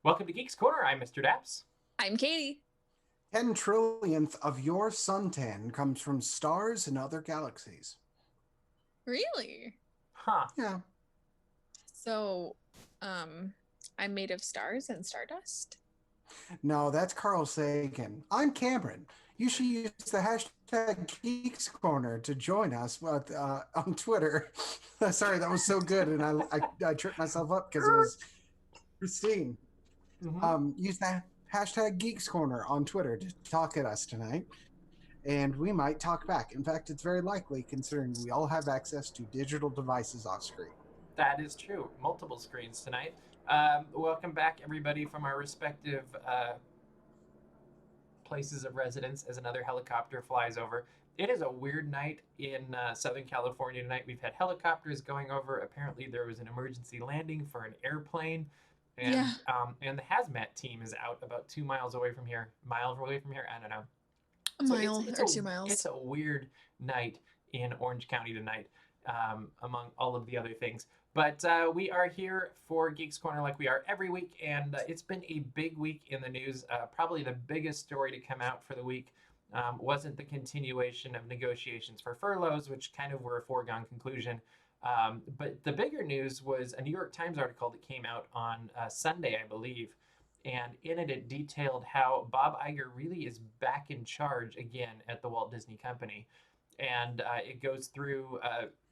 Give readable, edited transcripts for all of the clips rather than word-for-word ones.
Welcome to Geeks Corner. I'm Mr. Daps. I'm Katie. 10 trillionth of your suntan comes from stars and other galaxies. Really? Huh. Yeah. So, um, I'm made of stars and stardust? No, that's Carl Sagan. I'm Cameron. You should use the hashtag Geeks Corner to join us on Twitter. Sorry, that was so good, and I tripped myself up because it was Christine. Use that hashtag Geeks Corner on Twitter to talk at us tonight, and we might talk back. In fact, it's very likely considering we all have access to digital devices off screen. That is true. Multiple screens tonight. Welcome back, everybody, from our respective places of residence as another helicopter flies over. It is a weird night in Southern California tonight. We've had helicopters going over. Apparently, there was an emergency landing for an airplane. And the hazmat team is out about 2 miles away from here. Miles away from here? I don't know. A mile or 2 miles. It's a weird night in Orange County tonight, among all of the other things. But we are here for Geeks Corner like we are every week, and it's been a big week in the news. Probably the biggest story to come out for the week wasn't the continuation of negotiations for furloughs, which kind of were a foregone conclusion. But the bigger news was a New York Times article that came out on Sunday, I believe. And in it, it detailed how Bob Iger really is back in charge again at the Walt Disney Company. And it goes through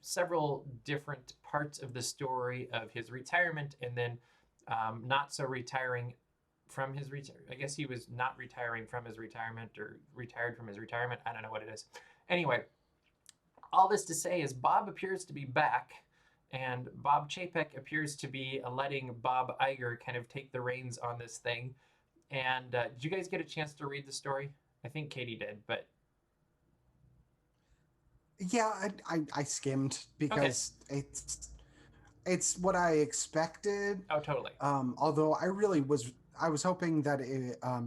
several different parts of the story of his retirement and then not so retiring from his retirement. I guess he was not retiring from his retirement or retired from his retirement. I don't know what it is. Anyway, all this to say is Bob appears to be back, and Bob Chapek appears to be letting Bob Iger kind of take the reins on this thing. And did you guys get a chance to read the story? I think Katie did, but yeah, I skimmed because it's what I expected. Oh, totally. Although I was hoping that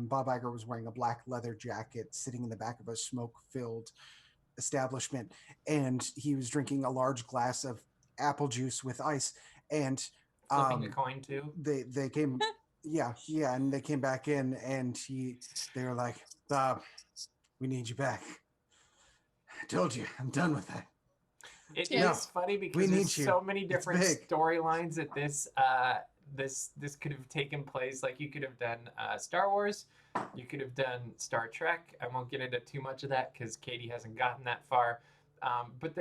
Bob Iger was wearing a black leather jacket, sitting in the back of a smoke-filled establishment, and he was drinking a large glass of apple juice with ice, and flipping a coin too. They came, yeah, and they came back in, and they were like, Bob, we need you back. I told you, I'm done with that. It is funny because there's so many different storylines that this could have taken place. Like you could have done Star Wars, you could have done Star Trek. I won't get into too much of that because Katie hasn't gotten that far. But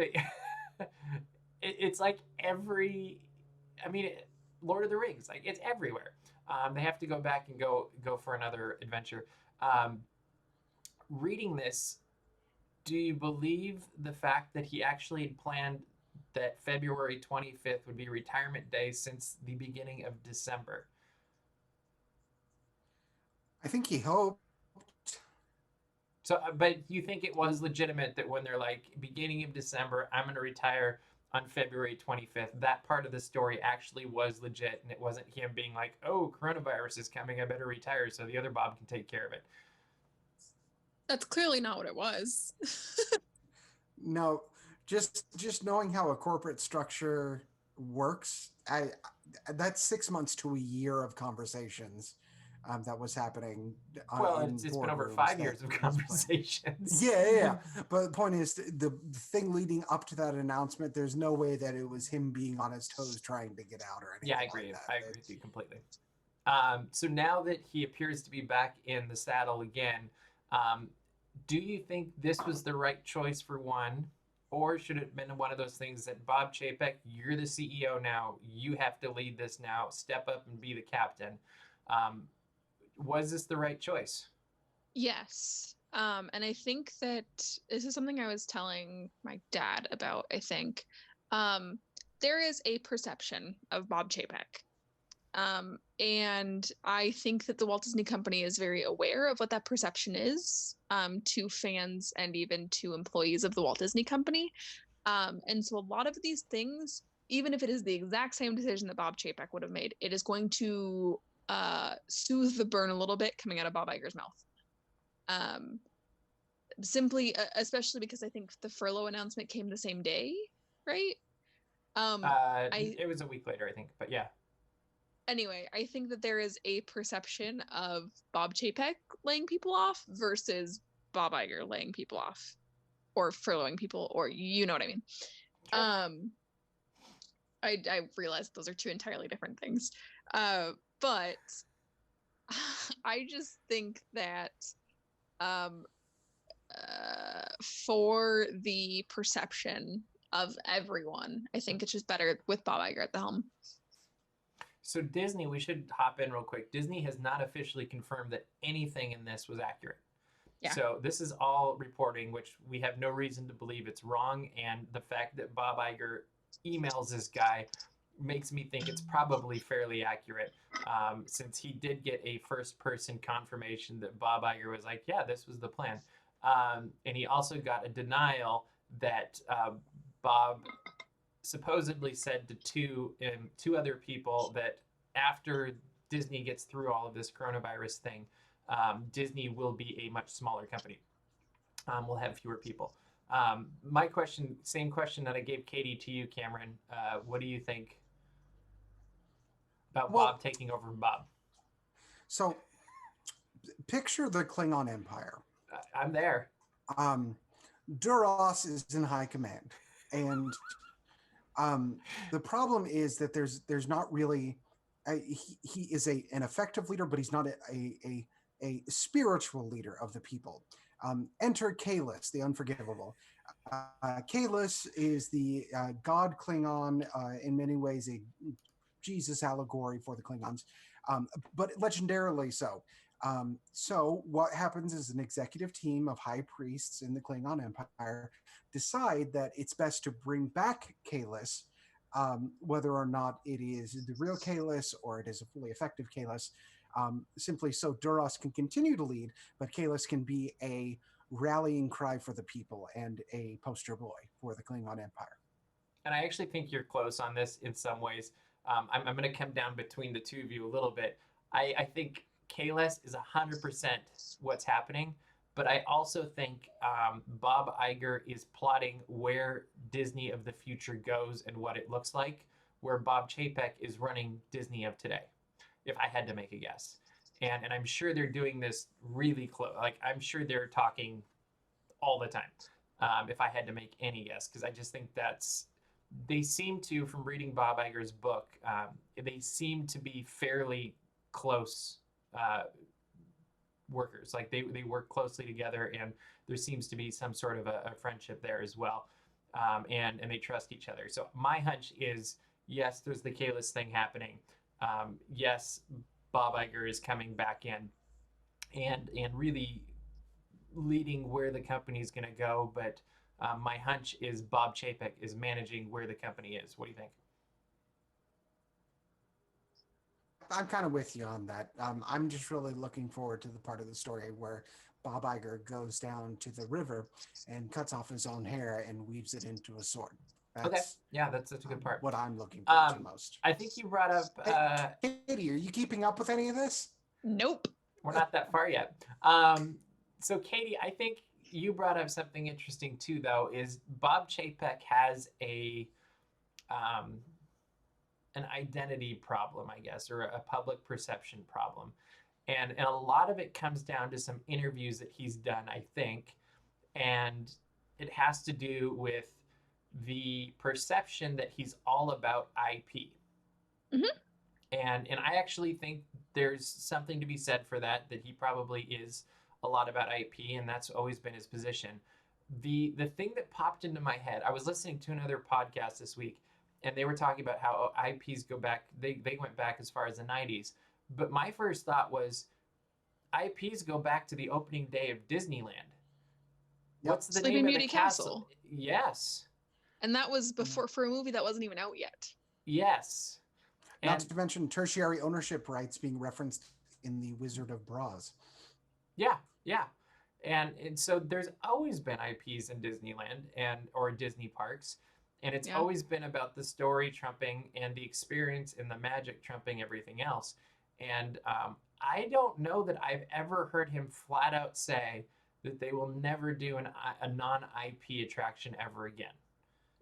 it's like Lord of the Rings, like it's everywhere. They have to go back and go for another adventure. Reading this, do you believe the fact that he actually had planned that February 25th would be retirement day since the beginning of December? I think he hoped. So, but you think it was legitimate that when they're like, beginning of December, I'm going to retire on February 25th, that part of the story actually was legit, and it wasn't him being like, oh, coronavirus is coming, I better retire so the other Bob can take care of it. That's clearly not what it was. No, just knowing how a corporate structure works, that's 6 months to a year of conversations that was happening. Well, it's been over 5 years of conversations. Yeah. But the point is, the thing leading up to that announcement, there's no way that it was him being on his toes trying to get out or anything. Yeah, I agree. Like I agree with you completely. So now that he appears to be back in the saddle again, do you think this was the right choice for one, or should it have been one of those things that Bob Chapek, you're the CEO now, you have to lead this now, step up and be the captain? Was this the right choice? Yes. And I think that this is something I was telling my dad about, I think. There is a perception of Bob Chapek. And I think that the Walt Disney Company is very aware of what that perception is to fans and even to employees of the Walt Disney Company. And so a lot of these things, even if it is the exact same decision that Bob Chapek would have made, it is going to soothe the burn a little bit coming out of Bob Iger's mouth. Simply, especially because I think the furlough announcement came the same day, right? It was a week later, I think, but yeah. Anyway, I think that there is a perception of Bob Chapek laying people off versus Bob Iger laying people off or furloughing people, or you know what I mean. Sure. I realize those are two entirely different things. But I just think that for the perception of everyone, I think it's just better with Bob Iger at the helm. So Disney, we should hop in real quick. Disney has not officially confirmed that anything in this was accurate. Yeah. So this is all reporting, which we have no reason to believe it's wrong. And the fact that Bob Iger emails this guy makes me think it's probably fairly accurate, since he did get a first-person confirmation that Bob Iger was like, yeah, this was the plan. And he also got a denial that Bob supposedly said to two other people that after Disney gets through all of this coronavirus thing, Disney will be a much smaller company. We'll have fewer people. My question, same question that I gave Katie to you, Cameron. What do you think about Bob taking over from Bob? So, picture the Klingon Empire. I'm there. Duras is in high command, and the problem is that there's not really he is an effective leader, but he's not a spiritual leader of the people. Enter Kahless, the unforgivable. Kahless is the god Klingon, in many ways a Jesus allegory for the Klingons, but legendarily so. So what happens is an executive team of high priests in the Klingon Empire decide that it's best to bring back Kahless, whether or not it is the real Kahless or it is a fully effective Kahless, simply so Duras can continue to lead, but Kahless can be a rallying cry for the people and a poster boy for the Klingon Empire. And I actually think you're close on this in some ways. I'm going to come down between the two of you a little bit. I think Kahless is 100% what's happening, but I also think Bob Iger is plotting where Disney of the future goes and what it looks like, where Bob Chapek is running Disney of today, if I had to make a guess. And I'm sure they're doing this really close. Like, I'm sure they're talking all the time, if I had to make any guess, because I just think they seem to, from reading Bob Iger's book, they seem to be fairly close workers. Like they work closely together, and there seems to be some sort of a friendship there as well, and they trust each other. So my hunch is, yes, there's the Kahless thing happening. Yes, Bob Iger is coming back in and really leading where the company is going to go, but my hunch is Bob Chapek is managing where the company is. What do you think? I'm kind of with you on that. I'm just really looking forward to the part of the story where Bob Iger goes down to the river and cuts off his own hair and weaves it into a sword. Okay. Yeah, that's a good part. What I'm looking forward to most. I think you brought up... Katie, are you keeping up with any of this? Nope. We're not that far yet. So Katie, I think you brought up something interesting too, though, is Bob Chapek has an identity problem, I guess, or a public perception problem. And a lot of it comes down to some interviews that he's done, I think. And it has to do with the perception that he's all about IP. Mm-hmm. And I actually think there's something to be said for that he probably is a lot about IP, and that's always been his position. The thing that popped into my head, I was listening to another podcast this week, and they were talking about how IPs go back, they went back as far as the 90s. But my first thought was, IPs go back to the opening day of Disneyland. Yep. What's the Sleeping name Beauty of the castle? Yes. And that was before, for a movie that wasn't even out yet. Yes. Not to mention tertiary ownership rights being referenced in the Wizard of Braz. Yeah. And so there's always been IPs in Disneyland or Disney parks. And it's always been about the story trumping and the experience and the magic trumping everything else. And I don't know that I've ever heard him flat out say that they will never do a non-IP attraction ever again.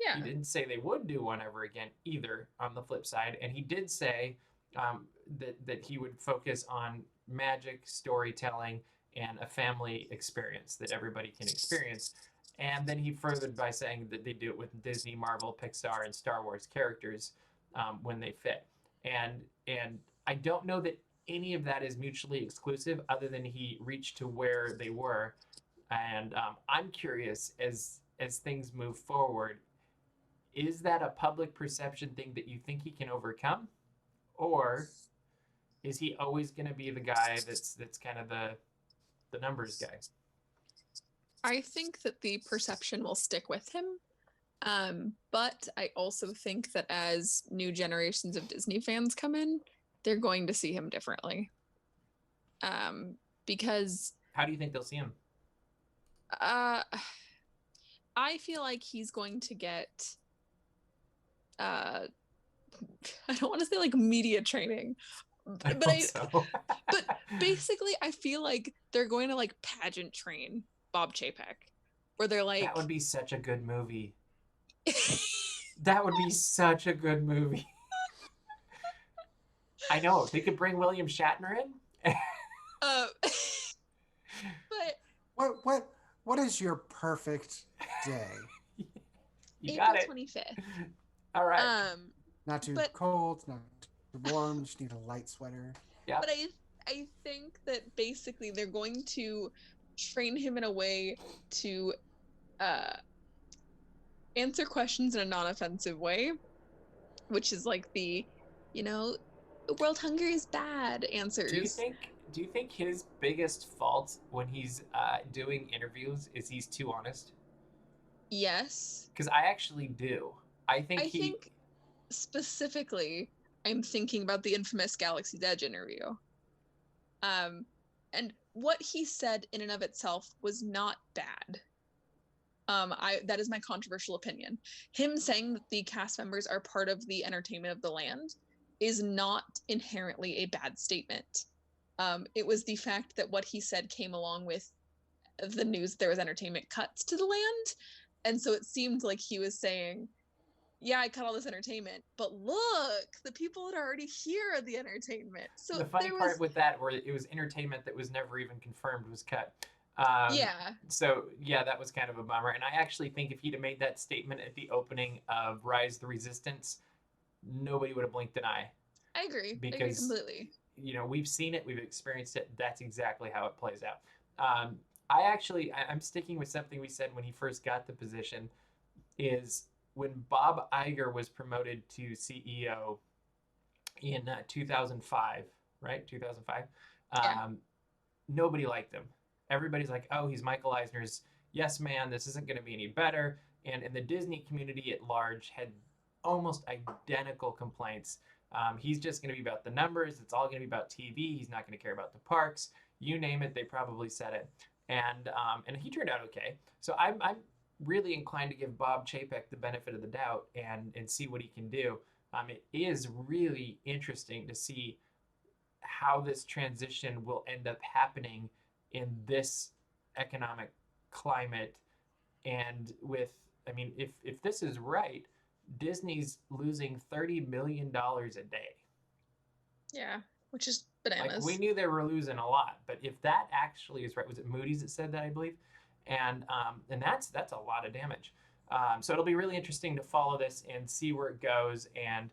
Yeah. He didn't say they would do one ever again either, on the flip side. And he did say that he would focus on magic, storytelling, and a family experience that everybody can experience. And then he furthered by saying that they do it with Disney, Marvel, Pixar, and Star Wars characters when they fit. And I don't know that any of that is mutually exclusive, other than he reached to where they were. And I'm curious, as things move forward, is that a public perception thing that you think he can overcome, or is he always going to be the guy that's kind of the numbers guy? I think that the perception will stick with him. But I also think that as new generations of Disney fans come in, they're going to see him differently. Because How do you think they'll see him? I feel like he's going to get I don't want to say like media training, but but basically I feel like they're going to like pageant train Bob Chapek, where they're like, that would be such a good movie. That would be such a good movie. I know, they could bring William Shatner in. But what is your perfect day? You got April it. 25th. All right. Not too cold, not too warm. Just need a light sweater. Yeah. But I think that basically they're going to train him in a way to answer questions in a non-offensive way, which is like the, world hunger is bad answers. Do you think his biggest fault when he's doing interviews is he's too honest? Yes. Because I actually do. I think specifically, I'm thinking about the infamous Galaxy's Edge interview. And what he said in and of itself was not bad. That is my controversial opinion. Him saying that the cast members are part of the entertainment of the land is not inherently a bad statement. It was the fact that what he said came along with the news there was entertainment cuts to the land. And so it seemed like he was saying, yeah, I cut all this entertainment, but look, the people that are already here are the entertainment. So the funny part with that, where it was entertainment that was never even confirmed, was cut. Yeah. So yeah, that was kind of a bummer. And I actually think if he'd have made that statement at the opening of Rise the Resistance, nobody would have blinked an eye. I agree. Because, I agree completely. We've seen it, we've experienced it. That's exactly how it plays out. I'm sticking with something we said when he first got the position, is when Bob Iger was promoted to CEO in 2005, right? 2005. Yeah. Nobody liked him. Everybody's like, oh, he's Michael Eisner's yes man. This isn't going to be any better. And the Disney community at large had almost identical complaints. He's just going to be about the numbers. It's all going to be about TV. He's not going to care about the parks. You name it, they probably said it. And he turned out okay. So I'm really inclined to give Bob Chapek the benefit of the doubt and see what he can do. It is really interesting to see how this transition will end up happening in this economic climate. And if this is right, Disney's losing $30 million a day. Yeah, which is bananas. Like, we knew they were losing a lot, but if that actually is right, was it Moody's that said that, I believe? And that's a lot of damage. So it'll be really interesting to follow this and see where it goes. And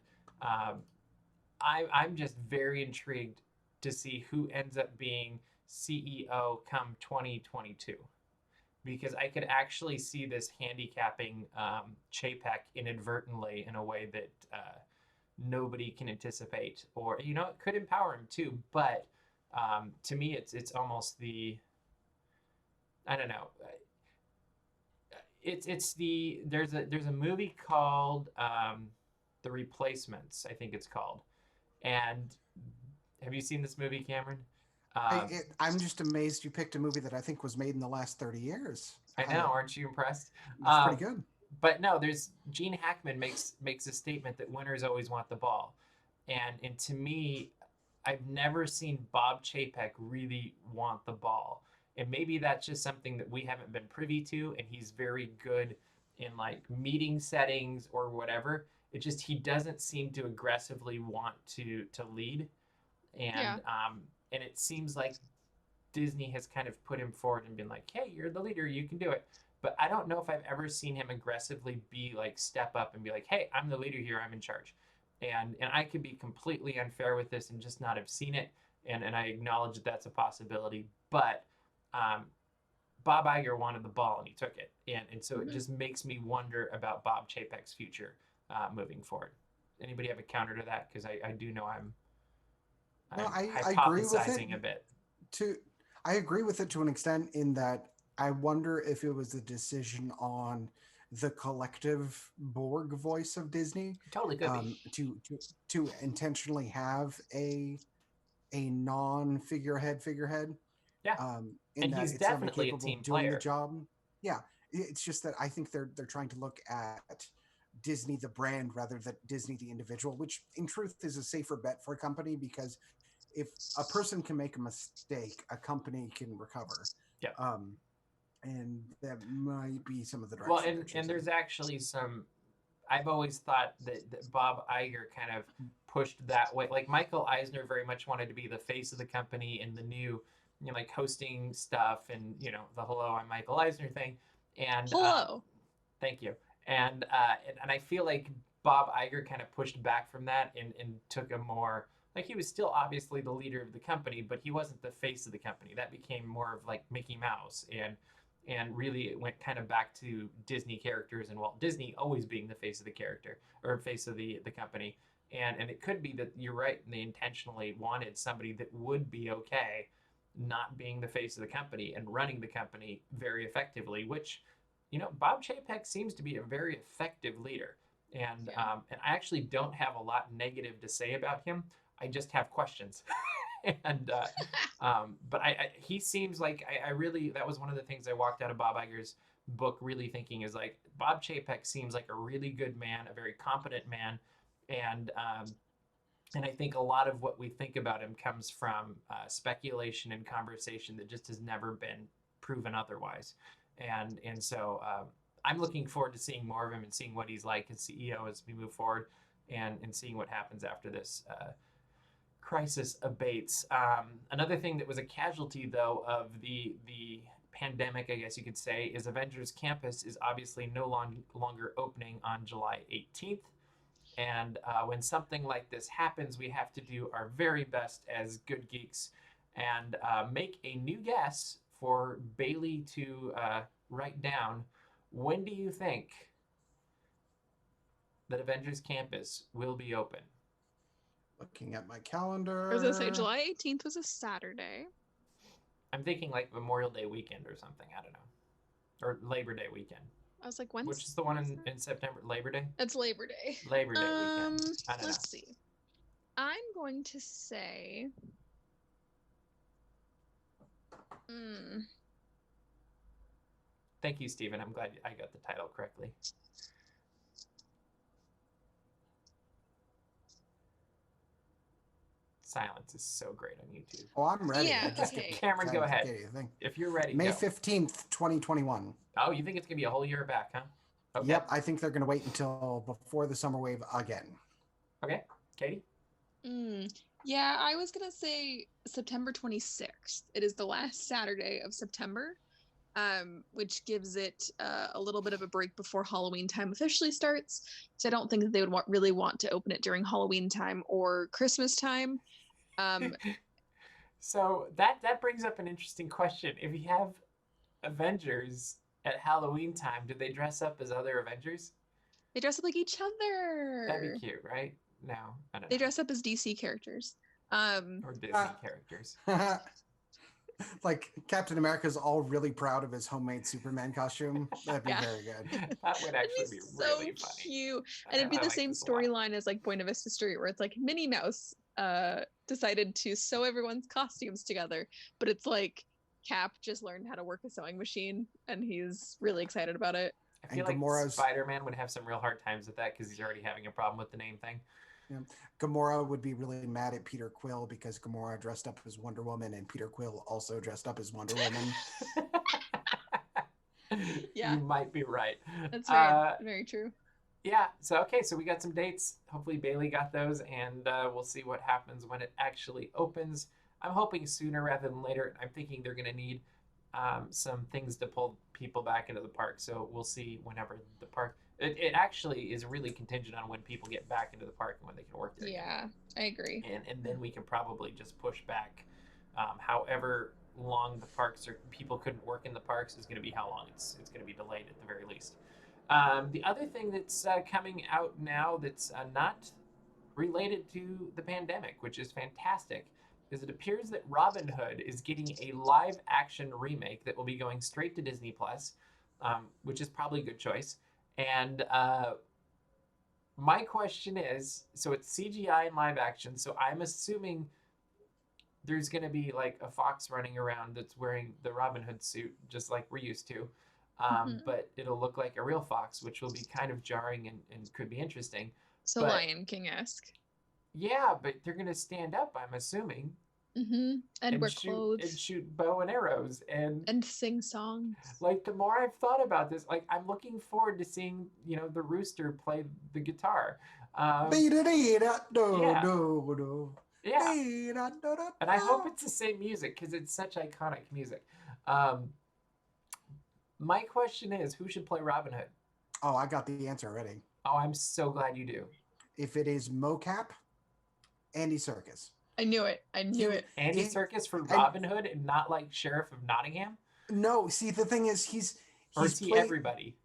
I'm just very intrigued to see who ends up being CEO come 2022, because I could actually see this handicapping Chapek inadvertently in a way that nobody can anticipate, or it could empower him too. But to me, it's almost the, I don't know. There's a movie called The Replacements, I think it's called. And have you seen this movie, Cameron? I'm just amazed you picked a movie that I think was made in the last 30 years. I know, aren't you impressed? It's pretty good. But no, Gene Hackman makes a statement that winners always want the ball. And to me, I've never seen Bob Chapek really want the ball. And maybe that's just something that we haven't been privy to, and he's very good in like meeting settings or whatever. It just, he doesn't seem to aggressively want to lead, Yeah. and it seems like Disney has kind of put him forward and been like, hey, you're the leader, you can do it. But I don't know if I've ever seen him aggressively be like, step up and be like, hey, I'm the leader here, I'm in charge. And I could be completely unfair with this and just not have seen it. And I acknowledge that that's a possibility. But Bob Iger wanted the ball and he took it. And so it just makes me wonder about Bob Chapek's future moving forward. Anybody have a counter to that? Because I do know I'm I agree with hypothesizing it. a bit. I agree with it to an extent in that I wonder if it was a decision on the collective Borg voice of Disney Totally could be. to intentionally have a non-figurehead. Yeah. In And that he's it's somebody definitely a capable team of doing player. the job. Yeah, it's just that I think they're trying to look at Disney the brand rather than Disney the individual, which in truth is a safer bet for a company, because if a person can make a mistake, a company can recover. Yeah. And that might be some of the Well, direction. and there's actually some. I've always thought that Bob Iger kind of pushed that way. Like Michael Eisner very much wanted to be the face of the company and the new, like hosting stuff and the "Hello, I'm Michael Eisner" thing. And Hello. thank you. And I feel like Bob Iger kind of pushed back from that and took a more, like, he was still obviously the leader of the company, but he wasn't the face of the company. That became more of like Mickey Mouse, and really it went kind of back to Disney characters and Walt Disney always being the face of the character or face of the company. And it could be that you're right, and they intentionally wanted somebody that would be okay not being the face of the company and running the company very effectively, which Bob Chapek seems to be a very effective leader. And and I actually don't have a lot negative to say about him. I just have questions. And but he seems like I really, that was one of the things I walked out of Bob Iger's book really thinking is like, Bob Chapek seems like a really good man, a very competent man, and I think a lot of what we think about him comes from speculation and conversation that just has never been proven otherwise. And so I'm looking forward to seeing more of him and seeing what he's like as CEO as we move forward, and seeing what happens after this crisis abates. Another thing that was a casualty, though, of the pandemic, I guess you could say, is Avengers Campus is obviously no longer opening on July 18th. And when something like this happens, we have to do our very best as good geeks and make a new guess for Bailey to write down. When do you think that Avengers Campus will be open? Looking at my calendar. I was gonna say July 18th was a Saturday. I'm thinking like Memorial Day weekend or something. I don't know. Or Labor Day weekend. I was like, when's Which is the one in September? Labor Day? It's Labor Day. Labor Day weekend. I don't know. Let's see. I'm going to say Thank you, Stephen. I'm glad I got the title correctly. Silence is so great on YouTube. Oh, I'm ready. Yeah, Cameron, go ahead. If you're ready, May go. 15th, 2021. Oh, you think it's going to be a whole year back, huh? Okay. Yep, I think they're going to wait until before the summer wave again. Okay. Katie? Yeah, I was going to say September 26th. It is the last Saturday of September, which gives it a little bit of a break before Halloween time officially starts. So I don't think that they would really want to open it during Halloween time or Christmas time. So that brings up an interesting question. If you have Avengers at Halloween time, do they dress up as other Avengers? They dress up like each other. That'd be cute, right? No, I don't know. They dress up as DC characters. Or Disney characters. Like Captain America's all really proud of his homemade Superman costume. That'd be very good. That would actually be so really funny. Cute. And it'd be the same storyline as like Buena Vista Street, where it's like Minnie Mouse decided to sew everyone's costumes together, but it's like Cap just learned how to work a sewing machine and he's really excited about it. I feel like Spider-Man would have some real hard times with that because he's already having a problem with the name thing. Yeah. Gamora would be really mad at Peter Quill because Gamora dressed up as Wonder Woman and Peter Quill also dressed up as Wonder Woman. Yeah. You might be right. That's very, very true. Yeah. So okay. So we got some dates. Hopefully Bailey got those, and we'll see what happens when it actually opens. I'm hoping sooner rather than later. I'm thinking they're going to need some things to pull people back into the park. So we'll see whenever the park. It actually is really contingent on when people get back into the park and when they can work there again. Yeah, I agree. And then we can probably just push back. However long the parks or people couldn't work in the parks is going to be how long it's going to be delayed at the very least. The other thing that's coming out now that's not related to the pandemic, which is fantastic, is it appears that Robin Hood is getting a live action remake that will be going straight to Disney Plus, which is probably a good choice. And my question is, so it's CGI and live action, so I'm assuming there's going to be like a fox running around that's wearing the Robin Hood suit, just like we're used to. But it'll look like a real fox, which will be kind of jarring and could be interesting. So But Lion King-esque. yeah, but they're going to stand up, I'm assuming, And wear clothes. and shoot bow and arrows And sing songs. like the more I've thought about this, like I'm looking forward to seeing the rooster play the guitar. Yeah, and I hope it's the same music because it's such iconic music. My question is, who should play Robin Hood? Oh, I got the answer already. Oh, I'm so glad you do. If it is mocap, Andy Serkis. I knew it. Andy Serkis for Robin Hood and not like Sheriff of Nottingham? No, see, the thing is, Or is he everybody?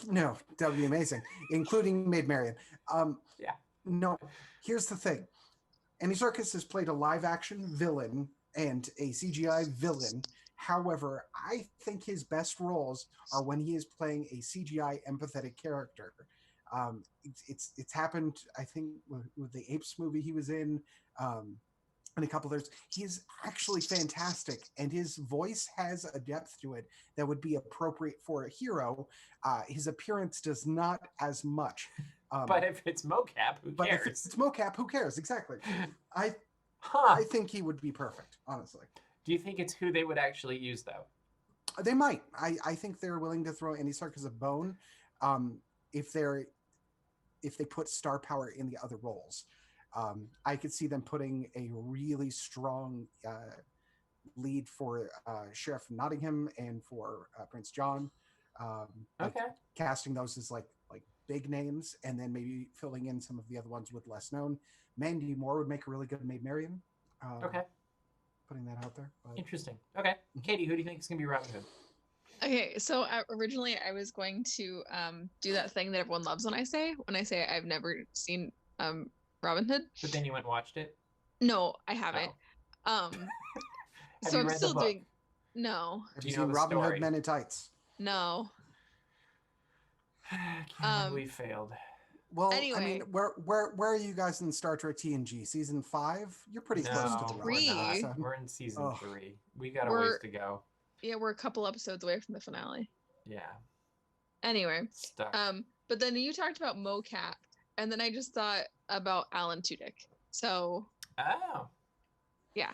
No, that would be amazing, including Maid Marian. Yeah. No, here's the thing. Andy Serkis has played a live-action villain and a CGI villain. However, I think his best roles are when he is playing a CGI empathetic character. It's happened, I think, with the Apes movie he was in, and a couple others. He's actually fantastic, and his voice has a depth to it that would be appropriate for a hero. His appearance does not as much. But if it's mocap, who cares? If it's mocap, who cares? Exactly. I think he would be perfect, honestly. Do you think it's who they would actually use, though? They might. I think they're willing to throw Andy Serkis a bone if they put star power in the other roles. I could see them putting a really strong lead for Sheriff of Nottingham and for Prince John. Casting those as like big names, and then maybe filling in some of the other ones with less known. Mandy Moore would make a really good Maid Marian. Putting that out there. But... Interesting. Okay. Katie, who do you think is going to be Robin Hood? Okay, so originally I was going to do that thing that everyone loves when I say I've never seen Robin Hood. But then you went and watched it? No, I haven't. Oh. So I'm still doing. No. Have you seen Robin Hood Men in Tights? No. I can't believe we failed. Well, anyway. I mean, where are you guys in Star Trek TNG? Season 5? You're pretty close to the finale. So. We're in season 3. We got a ways to go. Yeah, we're a couple episodes away from the finale. Yeah. Anyway. Stuck. But then you talked about mocap, and then I just thought about Alan Tudyk. So. Oh. Yeah.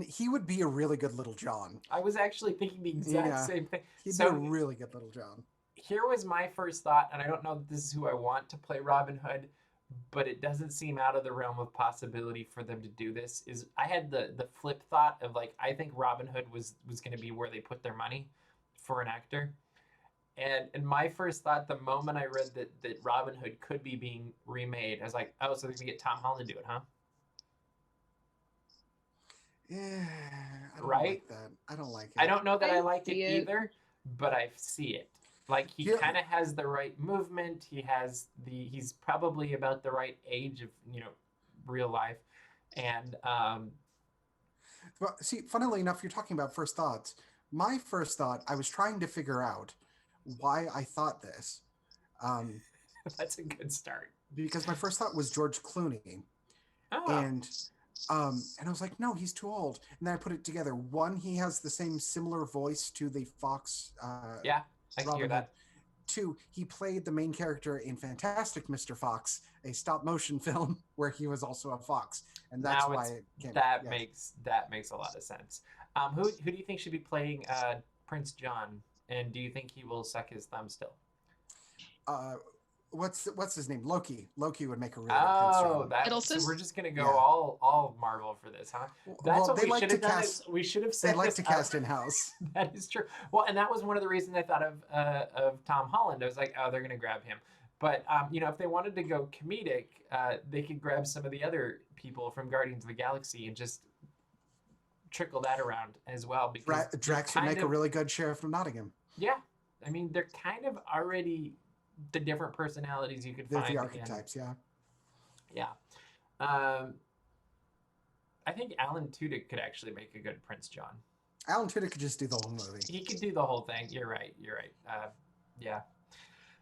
He would be a really good Little John. I was actually thinking the exact same thing. He'd be a really good Little John. Here was my first thought, and I don't know if this is who I want to play Robin Hood, but it doesn't seem out of the realm of possibility for them to do this. Is I had the flip thought of like, I think Robin Hood was going to be where they put their money for an actor. And my first thought, the moment I read that Robin Hood could be being remade, I was like, oh, so they're going to get Tom Holland to do it, huh? Yeah, I don't right? like that. I don't like it. I don't know that I like it either, but I see it. Like he kind of has the right movement. He's probably about the right age of real life, and well, see, funnily enough, you're talking about first thoughts. My first thought, I was trying to figure out why I thought this. That's a good start. Because my first thought was George Clooney, and I was like, no, he's too old. And then I put it together. One, he has the similar voice to the Fox. Yeah. I can hear that. 2, he played the main character in Fantastic Mr. Fox, a stop motion film where he was also a fox, and that's why it came. That makes a lot of sense. Who do you think should be playing Prince John, and do you think he will suck his thumb still? what's his name? Loki. Loki would make a really good Prince Oh, John. that. Hiddleston? So we're just gonna go Yeah. all Marvel for this, huh? That's Well, what they we like should to have done. cast. We should have They set like this to up. cast in house. That is true. Well, and that was one of the reasons I thought of Tom Holland. I was like, oh, they're gonna grab him. But if they wanted to go comedic, they could grab some of the other people from Guardians of the Galaxy and just trickle that around as well. Because Drax would make a really good Sheriff of Nottingham. yeah. I mean, they're kind of already the different personalities you could They're find. the archetypes, yeah. Yeah. I think Alan Tudyk could actually make a good Prince John. Alan Tudyk could just do the whole movie. He could do the whole thing. You're right. Yeah.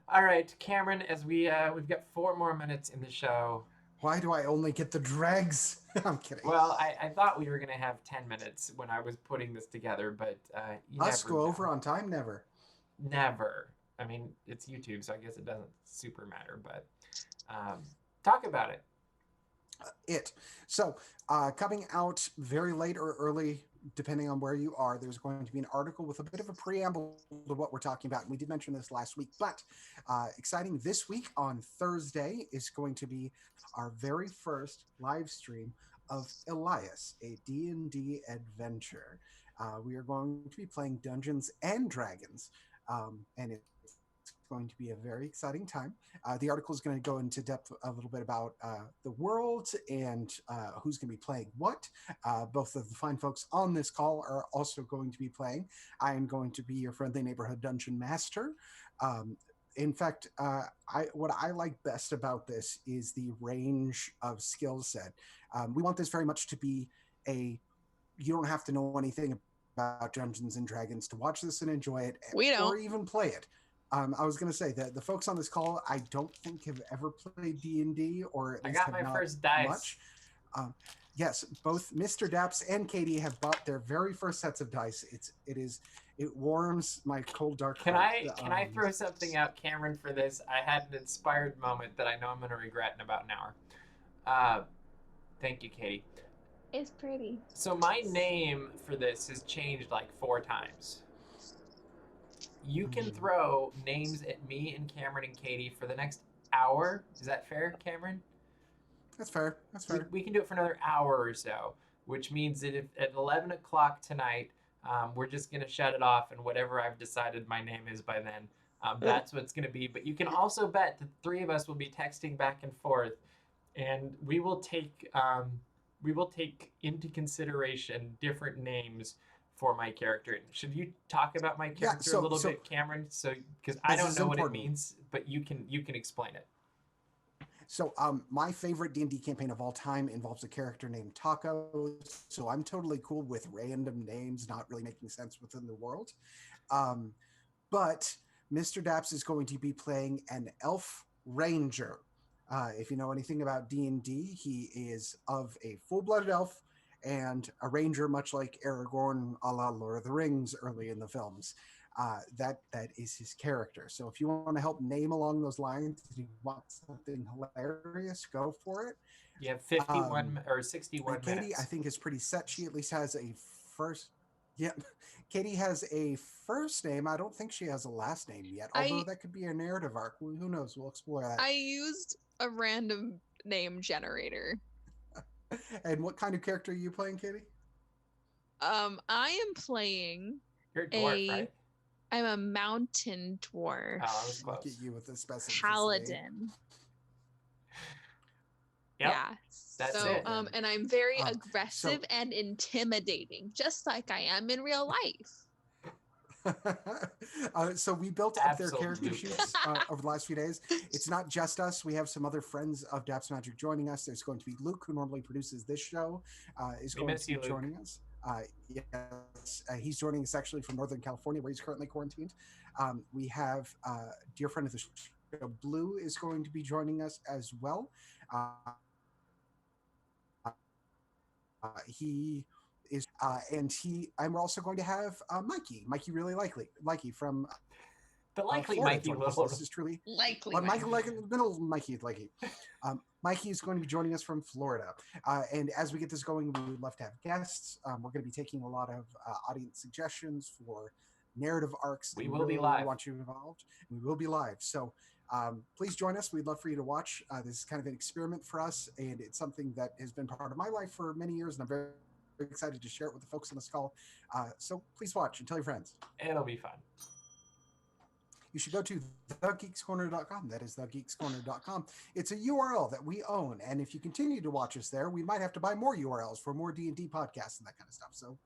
All right, Cameron. As we've got 4 more minutes in the show. Why do I only get the dregs? I'm kidding. Well, I thought we were gonna have 10 minutes when I was putting this together, but Us go over on time? Never. Never. I mean, it's YouTube, so I guess it doesn't super matter. But talk about it. So coming out very late or early, depending on where you are, there's going to be an article with a bit of a preamble to what we're talking about. And we did mention this last week, but exciting this week on Thursday is going to be our very first live stream of Elias, a D&D adventure. We are going to be playing Dungeons and Dragons, and it's going to be a very exciting time. The article is going to go into depth a little bit about the world and who's going to be playing what. Both of the fine folks on this call are also going to be playing. I am going to be your friendly neighborhood dungeon master. In fact, what I like best about this is the range of skill set. We want this very much to be you don't have to know anything about Dungeons and Dragons to watch this and enjoy it, or even play it. I was going to say that the folks on this call, I don't think have ever played D&D, or at least I got my first dice. Much. Yes, both Mr. Daps and Katie have bought their very first sets of dice. It warms my cold dark heart. Can I throw something out, Cameron, for this? I had an inspired moment that I know I'm going to regret in about an hour. Thank you, Katie. It's pretty. So my name for this has changed like 4 times. You can throw names at me and Cameron and Katie for the next hour. Is that fair, Cameron? That's fair. We can do it for another hour or so, which means that if at 11 o'clock tonight, we're just going to shut it off, and whatever I've decided my name is by then, that's what it's going to be. But you can also bet that 3 of us will be texting back and forth, and we will take into consideration different names for my character. Should you talk about my character a little bit, Cameron? So, because I don't know what it means, but you can explain it. So, my favorite D&D campaign of all time involves a character named Taco. So I'm totally cool with random names not really making sense within the world. But Mr. Daps is going to be playing an elf ranger. If you know anything about D&D, he is of a full-blooded elf and a ranger, much like Aragorn a la Lord of the Rings early in the films. That is his character. So if you want to help name along those lines, if you want something hilarious, go for it. You have 51 or 61 Katie, minutes. I think, is pretty set. She at least has a first. Yeah, Katie has a first name. I don't think she has a last name yet, although that could be a narrative arc. Who knows? We'll explore that. I used a random name generator. And what kind of character are you playing, Katie? I am playing You're a dwarf, right? I'm a mountain dwarf. Oh, I was close. Look at you with the specificity. Paladin. Yep. Yeah. That's so, it. And I'm very aggressive and intimidating, just like I am in real life. So we built up their character sheets over the last few days. It's not just us. We have some other friends of DAPS Magic joining us. There's going to be Luke, who normally produces this show, is going to be joining us. Yes, he's joining us actually from Northern California, where he's currently quarantined. We have a dear friend of the show, Blue, is going to be joining us as well. He is, and we're also going to have Mikey really likely from the likely Florida. Mikey little. This is truly Likely. middle Mikey. Mikey is going to be joining us from Florida. And as we get this going, we would love to have guests. We're going to be taking a lot of audience suggestions for narrative arcs. We will be live. Want you involved. We will be live. So Please join us. We'd love for you to watch. This is kind of an experiment for us, and it's something that has been part of my life for many years, and I'm very excited to share it with the folks on this call. So please watch and tell your friends. It'll be fun. You should go to thegeekscorner.com. That is thegeekscorner.com. It's a URL that we own, and if you continue to watch us there, we might have to buy more URLs for more D&D podcasts and that kind of stuff. So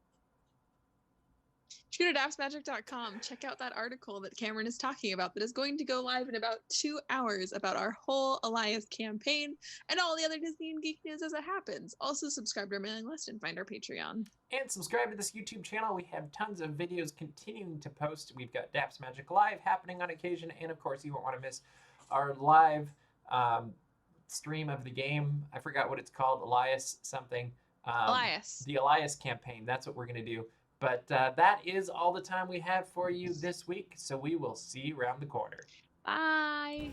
Go to dapsmagic.com. Check out that article that Cameron is talking about that is going to go live in about 2 hours about our whole Elias campaign and all the other Disney and Geek news as it happens. Also, subscribe to our mailing list and find our Patreon. And subscribe to this YouTube channel. We have tons of videos continuing to post. We've got DAPS Magic Live happening on occasion. And, of course, you won't want to miss our live stream of the game. I forgot what it's called. Elias something. Elias. The Elias campaign. That's what we're going to do. But that is all the time we have for you this week, so we will see you around the corner. Bye.